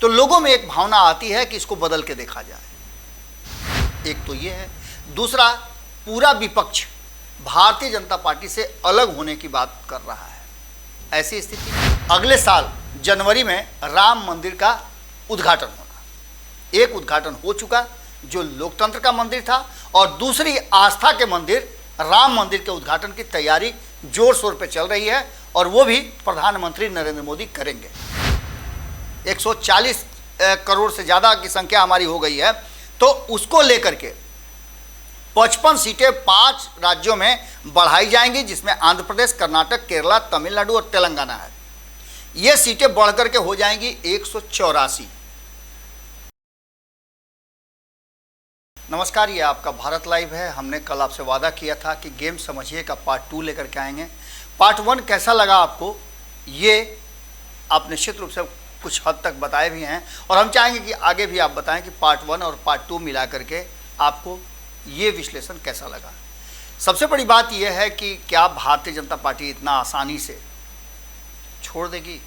तो लोगों में एक भावना आती है कि इसको बदल के देखा जाए। एक तो ये है। दूसरा, पूरा विपक्ष भारतीय जनता पार्टी से अलग होने की बात कर रहा है। ऐसी स्थिति में अगले साल जनवरी में राम मंदिर का उद्घाटन होना, एक उद्घाटन हो चुका जो लोकतंत्र का मंदिर था, और दूसरी आस्था के मंदिर राम मंदिर के उद्घाटन की तैयारी जोर शोर पे चल रही है, और वो भी प्रधानमंत्री नरेंद्र मोदी करेंगे। 140 करोड़ से ज़्यादा की संख्या हमारी हो गई है, तो उसको लेकर के 55 सीटें 5 राज्यों में बढ़ाई जाएंगी, जिसमें आंध्र प्रदेश, कर्नाटक, केरला, तमिलनाडु और तेलंगाना है। ये सीटें बढ़कर के हो जाएंगी 184। नमस्कार, ये आपका भारत लाइव है। हमने कल आपसे वादा किया था कि गेम समझिए का पार्ट 2 लेकर के आएंगे। पार्ट 1 कैसा लगा आपको, ये आप निश्चित रूप से कुछ हद तक बताए भी हैं, और हम चाहेंगे कि आगे भी आप बताएं कि पार्ट 1 और पार्ट 2 मिला करके आपको ये विश्लेषण कैसा लगा। सबसे बड़ी बात यह है कि क्या भारतीय जनता पार्टी इतना आसानी से छोड़ देगी,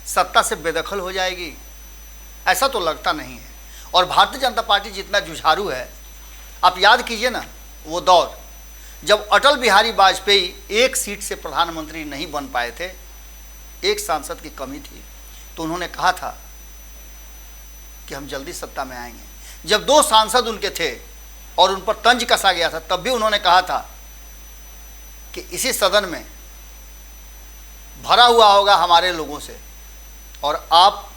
सत्ता से बेदखल हो जाएगी? ऐसा तो लगता नहीं है। और भारतीय जनता पार्टी जितना जुझारू है, आप याद कीजिए ना वो दौर जब अटल बिहारी वाजपेयी एक सीट से प्रधानमंत्री नहीं बन पाए थे, एक सांसद की कमी थी, तो उन्होंने कहा था कि हम जल्दी सत्ता में आएंगे। जब 2 सांसद उनके थे और उन पर तंज कसा गया था, तब भी उन्होंने कहा था कि इसी सदन में भरा हुआ होगा हमारे लोगों से, और आप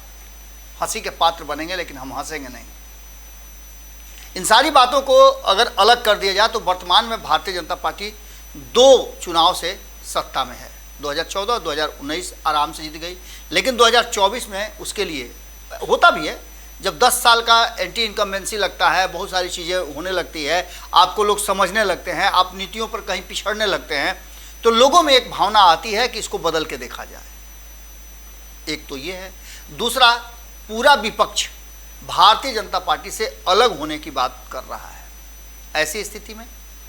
हंसी के पात्र बनेंगे लेकिन हम हंसेंगे नहीं। इन सारी बातों को अगर अलग कर दिया जाए तो वर्तमान में भारतीय जनता पार्टी 2 चुनाव से सत्ता में है। 2014 2019 आराम से जीत गई, लेकिन 2024 में उसके लिए होता भी है, जब 10 साल का एंटी इनकम्बेंसी लगता है, बहुत सारी चीज़ें होने लगती है, आपको लोग समझने लगते हैं, आप नीतियों पर कहीं पिछड़ने लगते हैं, तो लोगों में एक भावना आती है कि इसको बदल के देखा जाए। एक तो ये है। दूसरा, पूरा विपक्ष भारतीय जनता पार्टी से अलग होने की बात कर रहा है। ऐसी स्थिति में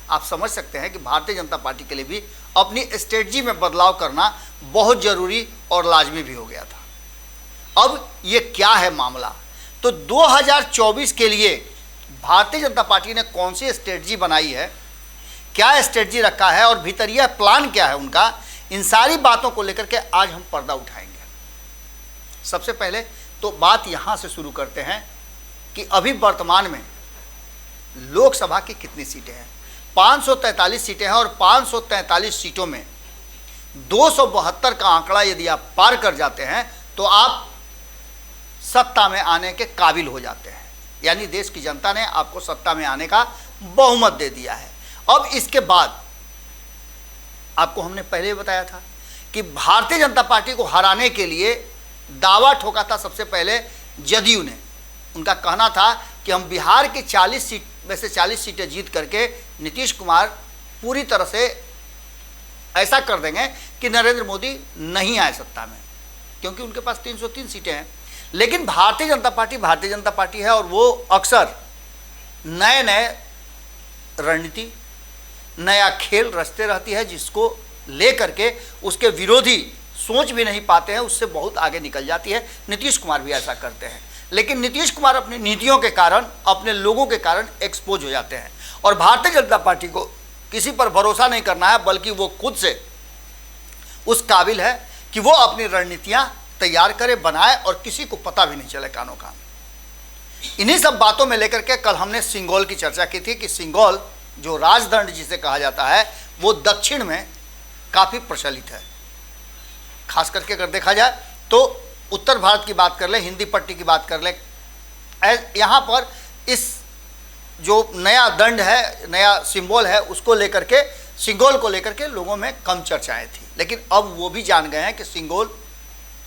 आप समझ सकते हैं कि भारतीय जनता पार्टी के लिए भी अपनी स्ट्रेटजी में बदलाव करना बहुत ज़रूरी और लाजमी भी हो गया था। अब ये क्या है मामला, तो 2024 के लिए भारतीय जनता पार्टी ने कौन सी स्ट्रेटजी बनाई है, क्या स्ट्रेटजी रखा है और भीतरिया प्लान क्या है उनका, इन सारी बातों को लेकर के आज हम पर्दा उठाएंगे। सबसे पहले तो बात यहाँ से शुरू करते हैं कि अभी वर्तमान में लोकसभा की कितनी सीटें हैं। 543 सीटें हैं, और 543 सीटों में 272 का आंकड़ा यदि आप पार कर जाते हैं तो आप सत्ता में आने के काबिल हो जाते हैं। यानी देश की जनता ने आपको सत्ता में आने का बहुमत दे दिया है। अब इसके बाद आपको हमने पहले बताया था कि भारतीय जनता पार्टी को हराने के लिए दावा ठोका था सबसे पहले जदयू ने। उनका कहना था कि हम बिहार की 40 सीट में से 40 सीटें जीत करके नीतीश कुमार पूरी तरह से ऐसा कर देंगे कि नरेंद्र मोदी नहीं आए सत्ता में, क्योंकि उनके पास 303 सीटें हैं। लेकिन भारतीय जनता पार्टी है, और वो अक्सर नए रणनीति, नया खेल रचते रहती है, जिसको लेकर के उसके विरोधी सोच भी नहीं पाते हैं, उससे बहुत आगे निकल जाती है। नीतीश कुमार भी ऐसा करते हैं, लेकिन नीतीश कुमार अपनी नीतियों के कारण, अपने लोगों के कारण एक्सपोज हो जाते हैं। और भारतीय जनता पार्टी को किसी पर भरोसा नहीं करना है, बल्कि वो खुद से उस काबिल है कि वो अपनी रणनीतियां तैयार करे, बनाए, और किसी को पता भी नहीं चले कानों कान। इन्हीं सब बातों में लेकर के कल हमने सिंगोल की चर्चा की थी कि सिंगोल जो राजदंड जिसे कहा जाता है, वो दक्षिण में काफ़ी प्रचलित है। खास करके अगर देखा जाए तो उत्तर भारत की बात कर ले, हिंदी पट्टी की बात कर ले, यहाँ पर इस जो नया दंड है, नया सिंबल है, उसको लेकर के, सिंगोल को लेकर के लोगों में कम चर्चाएं थी। लेकिन अब वो भी जान गए हैं कि सिंगोल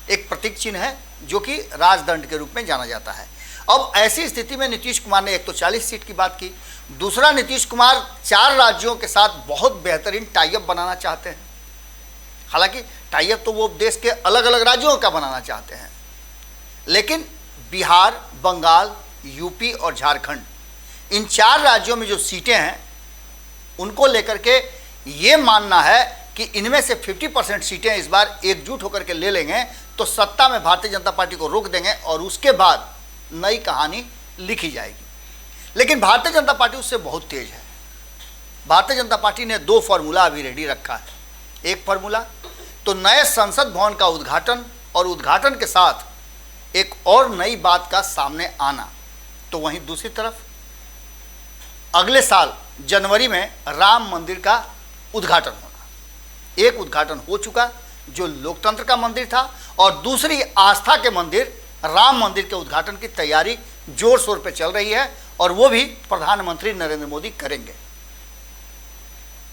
एक प्रतीक चिन्ह है जो कि राजदंड के रूप में जाना जाता है। अब ऐसी स्थिति में नीतीश कुमार ने एक तो 40 सीट की बात की, दूसरा नीतीश कुमार 4 राज्यों के साथ बहुत बेहतरीन टाइअप बनाना चाहते हैं। हालांकि टाइअप तो वो देश के अलग अलग राज्यों का बनाना चाहते हैं, लेकिन बिहार, बंगाल, यूपी और झारखंड, इन 4 राज्यों में जो सीटें हैं उनको लेकर के ये मानना है कि इनमें से 50% सीटें इस बार एकजुट होकर के ले लेंगे तो सत्ता में भारतीय जनता पार्टी को रोक देंगे और उसके बाद नई कहानी लिखी जाएगी। लेकिन भारतीय जनता पार्टी उससे बहुत तेज है। भारतीय जनता पार्टी ने 2 फॉर्मूला अभी रेडी रखा है। एक फॉर्मूला तो नए संसद भवन का उद्घाटन, और उद्घाटन के साथ एक और नई बात का सामने आना। तो वहीं दूसरी तरफ अगले साल जनवरी में राम मंदिर का उद्घाटन होना। एक उद्घाटन हो चुका जो लोकतंत्र का मंदिर था, और दूसरी आस्था के मंदिर राम मंदिर के उद्घाटन की तैयारी जोर शोर पे चल रही है, और वो भी प्रधानमंत्री नरेंद्र मोदी करेंगे।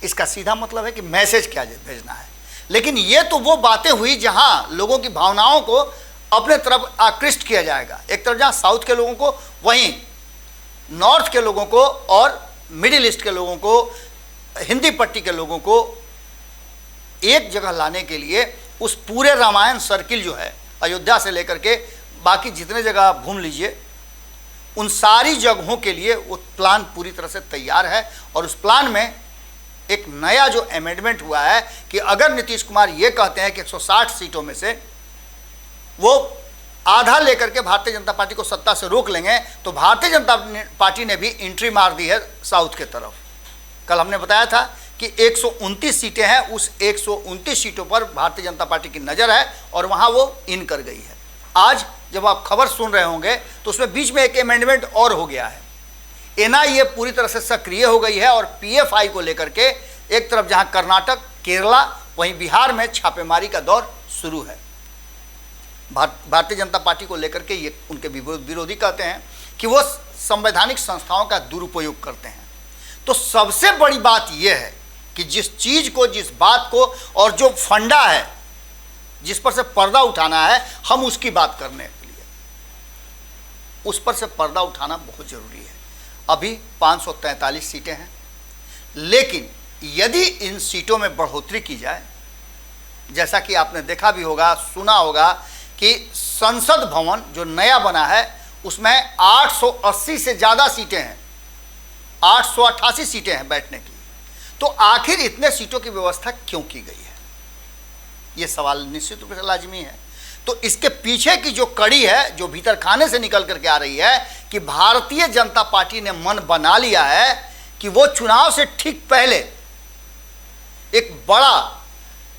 इसका सीधा मतलब है कि मैसेज क्या भेजना है। लेकिन ये तो वो बातें हुई जहां लोगों की भावनाओं को अपने तरफ आकृष्ट किया जाएगा। एक तरफ जहां साउथ के लोगों को, वहीं नॉर्थ के लोगों को और मिडिल ईस्ट के लोगों को, हिंदी पट्टी के लोगों को एक जगह लाने के लिए उस पूरे रामायण सर्किल जो है, अयोध्या से लेकर के बाकी जितने जगह आप घूम लीजिए, उन सारी जगहों के लिए वो प्लान पूरी तरह से तैयार है। और उस प्लान में एक नया जो अमेंडमेंट हुआ है कि अगर नीतीश कुमार ये कहते हैं कि 160 सीटों में से वो आधा लेकर के भारतीय जनता पार्टी को सत्ता से रोक लेंगे, तो भारतीय जनता पार्टी ने भी एंट्री मार दी है साउथ के तरफ। कल हमने बताया था कि 129 सीटें हैं, उस 129 सीटों पर भारतीय जनता पार्टी की नज़र है और वहाँ वो इन कर गई है। आज जब आप खबर सुन रहे होंगे तो उसमें बीच में एक अमेंडमेंट और हो गया है। एनआईए पूरी तरह से सक्रिय हो गई है और पीएफआई को लेकर के एक तरफ जहां कर्नाटक, केरला, वहीं बिहार में छापेमारी का दौर शुरू है। भारतीय जनता पार्टी को लेकर के ये उनके विरोधी कहते हैं कि वो संवैधानिक संस्थाओं का दुरुपयोग करते हैं। तो सबसे बड़ी बात यह है कि जिस चीज को, जिस बात को, और जो फंडा है जिस पर से पर्दा उठाना है, हम उसकी बात करने के लिए उस पर से पर्दा उठाना बहुत जरूरी है। अभी 543 सीटें हैं, लेकिन यदि इन सीटों में बढ़ोतरी की जाए, जैसा कि आपने देखा भी होगा, सुना होगा कि संसद भवन जो नया बना है उसमें 880 से ज़्यादा सीटें हैं, 888 सीटें हैं बैठने की। तो आखिर इतने सीटों की व्यवस्था क्यों की गई है, ये सवाल निश्चित रूप से लाजमी है। तो इसके पीछे की जो कड़ी है, जो भीतर खाने से निकल करके आ रही है कि भारतीय जनता पार्टी ने मन बना लिया है कि वो चुनाव से ठीक पहले एक बड़ा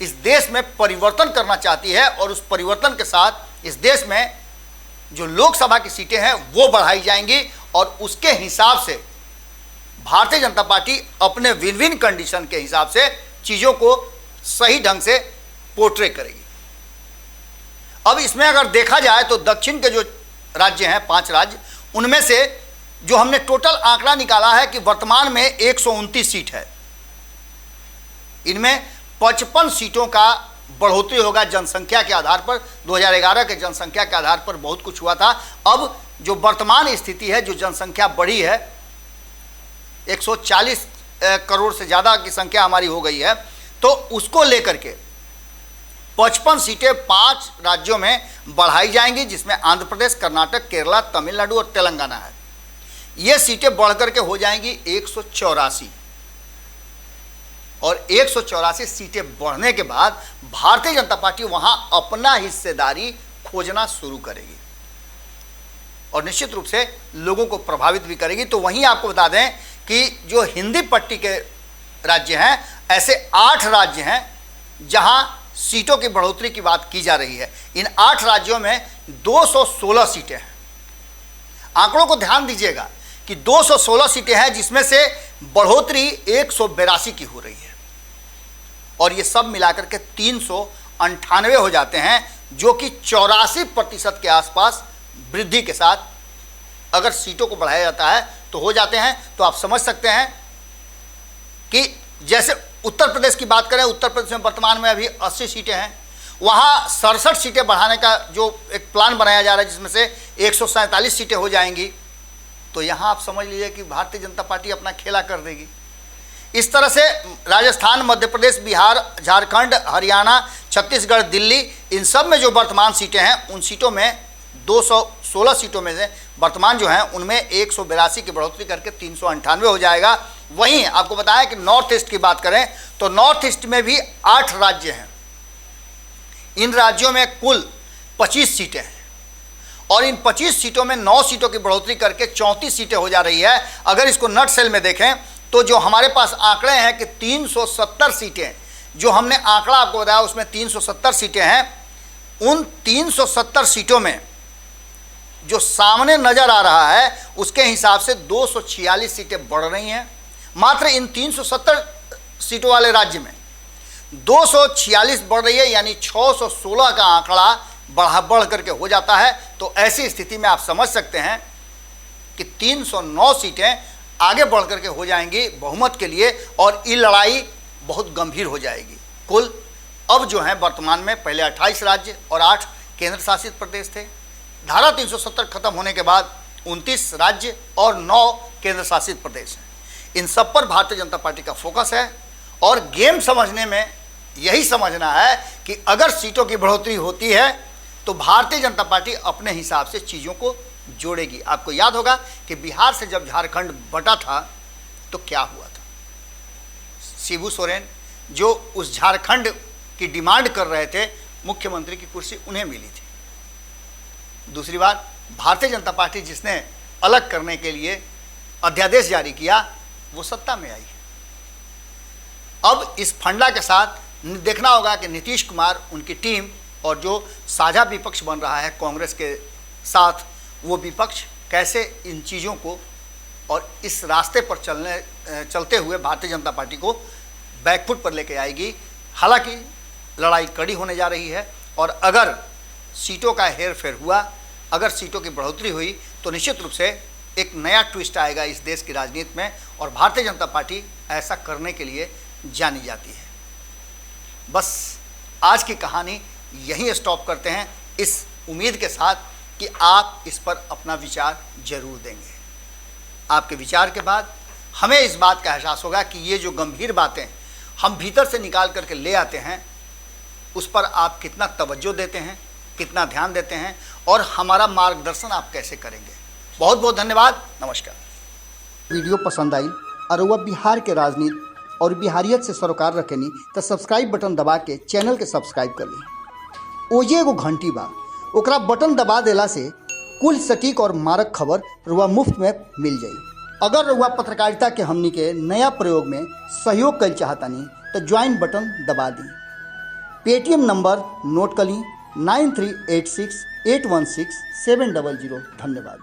इस देश में परिवर्तन करना चाहती है, और उस परिवर्तन के साथ इस देश में जो लोकसभा की सीटें हैं वो बढ़ाई जाएंगी, और उसके हिसाब से भारतीय जनता पार्टी अपने विन विन कंडीशन के हिसाब से चीज़ों को सही ढंग से पोर्ट्रे करेगी। अब इसमें अगर देखा जाए तो दक्षिण के जो राज्य हैं, 5 राज्य, उनमें से जो हमने टोटल आंकड़ा निकाला है कि वर्तमान में 129 सीट है, इनमें 55 सीटों का बढ़ोतरी होगा जनसंख्या के आधार पर। 2011 के जनसंख्या के आधार पर बहुत कुछ हुआ था। अब जो वर्तमान स्थिति है, जो जनसंख्या बढ़ी है, 140 करोड़ से ज़्यादा की संख्या हमारी हो गई है, तो उसको लेकर के 55 सीटें 5 राज्यों में बढ़ाई जाएंगी, जिसमें आंध्र प्रदेश, कर्नाटक, केरला, तमिलनाडु और तेलंगाना है। ये सीटें बढ़कर के हो जाएंगी 184, और 184 सीटें बढ़ने के बाद भारतीय जनता पार्टी वहां अपना हिस्सेदारी खोजना शुरू करेगी और निश्चित रूप से लोगों को प्रभावित भी करेगी। तो वहीं आपको बता दें कि जो हिंदी पट्टी के राज्य हैं, ऐसे 8 राज्य हैं जहां सीटों की बढ़ोतरी की बात की जा रही है। इन 8 राज्यों में 216 सीटें हैं। आंकड़ों को ध्यान दीजिएगा कि 216 सीटें हैं, जिसमें से बढ़ोतरी 182 की हो रही है, और ये सब मिलाकर के 398 हो जाते हैं, जो कि 84% के आसपास वृद्धि के साथ अगर सीटों को बढ़ाया जाता है तो हो जाते हैं। तो आप समझ सकते हैं कि जैसे उत्तर प्रदेश की बात करें, उत्तर प्रदेश में वर्तमान में अभी 80 सीटें हैं, वहाँ 67 सीटें बढ़ाने का जो एक प्लान बनाया जा रहा है, जिसमें से 147 सीटें हो जाएंगी। तो यहाँ आप समझ लीजिए कि भारतीय जनता पार्टी अपना खेला कर देगी। इस तरह से राजस्थान, मध्य प्रदेश, बिहार, झारखंड, हरियाणा, छत्तीसगढ़, दिल्ली, इन सब में जो वर्तमान सीटें हैं, उन सीटों में 216 सीटों में से वर्तमान जो हैं उनमें 182 की बढ़ोतरी करके 398 हो जाएगा। वहीं आपको बताया कि नॉर्थ ईस्ट की बात करें तो नॉर्थ ईस्ट में भी 8 राज्य हैं। इन राज्यों में कुल 25 सीटें हैं और इन 25 सीटों में 9 सीटों की बढ़ोतरी करके 34 सीटें हो जा रही है। अगर इसको नट सेल में देखें तो जो हमारे पास आंकड़े हैं कि 370 सीटें, जो हमने आंकड़ा आपको बताया उसमें 370 सीटें हैं, उन 370 सीटों में जो सामने नजर आ रहा है उसके हिसाब से 246 सीटें बढ़ रही हैं। मात्र इन 370 सीटों वाले राज्य में 246 बढ़ रही है, यानी 616 का आंकड़ा बढ़ करके हो जाता है। तो ऐसी स्थिति में आप समझ सकते हैं कि 309 सीटें आगे बढ़ करके हो जाएंगी बहुमत के लिए और ये लड़ाई बहुत गंभीर हो जाएगी। कुल अब जो है वर्तमान में पहले 28 राज्य और 8 केंद्र शासित प्रदेश थे। धारा 370 खत्म होने के बाद 29 राज्य और 9 केंद्र शासित प्रदेश हैं। इन सब पर भारतीय जनता पार्टी का फोकस है और गेम समझने में यही समझना है कि अगर सीटों की बढ़ोतरी होती है तो भारतीय जनता पार्टी अपने हिसाब से चीज़ों को जोड़ेगी। आपको याद होगा कि बिहार से जब झारखंड बटा था तो क्या हुआ था। शिबू सोरेन जो उस झारखंड की डिमांड कर रहे थे, मुख्यमंत्री की कुर्सी उन्हें मिली थी। दूसरी बात, भारतीय जनता पार्टी जिसने अलग करने के लिए अध्यादेश जारी किया वो सत्ता में आई। अब इस फंडा के साथ देखना होगा कि नीतीश कुमार, उनकी टीम और जो साझा विपक्ष बन रहा है कांग्रेस के साथ, वो विपक्ष कैसे इन चीज़ों को और इस रास्ते पर चलते हुए भारतीय जनता पार्टी को बैकफुट पर लेके आएगी। हालांकि लड़ाई कड़ी होने जा रही है और अगर सीटों का हेर फेर हुआ, अगर सीटों की बढ़ोतरी हुई तो निश्चित रूप से एक नया ट्विस्ट आएगा इस देश की राजनीति में और भारतीय जनता पार्टी ऐसा करने के लिए जानी जाती है। बस आज की कहानी यहीं स्टॉप करते हैं, इस उम्मीद के साथ कि आप इस पर अपना विचार जरूर देंगे। आपके विचार के बाद हमें इस बात का एहसास होगा कि ये जो गंभीर बातें हम भीतर से निकाल करके ले आते हैं उस पर आप कितना तवज्जो देते हैं, कितना ध्यान देते हैं और हमारा मार्गदर्शन आप कैसे करेंगे। बहुत बहुत धन्यवाद। नमस्कार। वीडियो पसंद आई और वह बिहार के राजनीति और बिहारियत से सरोकार रखेनी तो सब्सक्राइब बटन दबा के चैनल के सब्सक्राइब कर ली। ओजे एगो घंटी बा, ओकरा बटन दबा देला से कुल सटीक और मारक खबर रुआ मुफ्त में मिल जाई। अगर रुआ पत्रकारिता के हमनी के नया प्रयोग में सहयोग कर चाहतानी तो ज्वाइन बटन दबा दी। पेटीएम नंबर नोट कर ली 9386816700। धन्यवाद।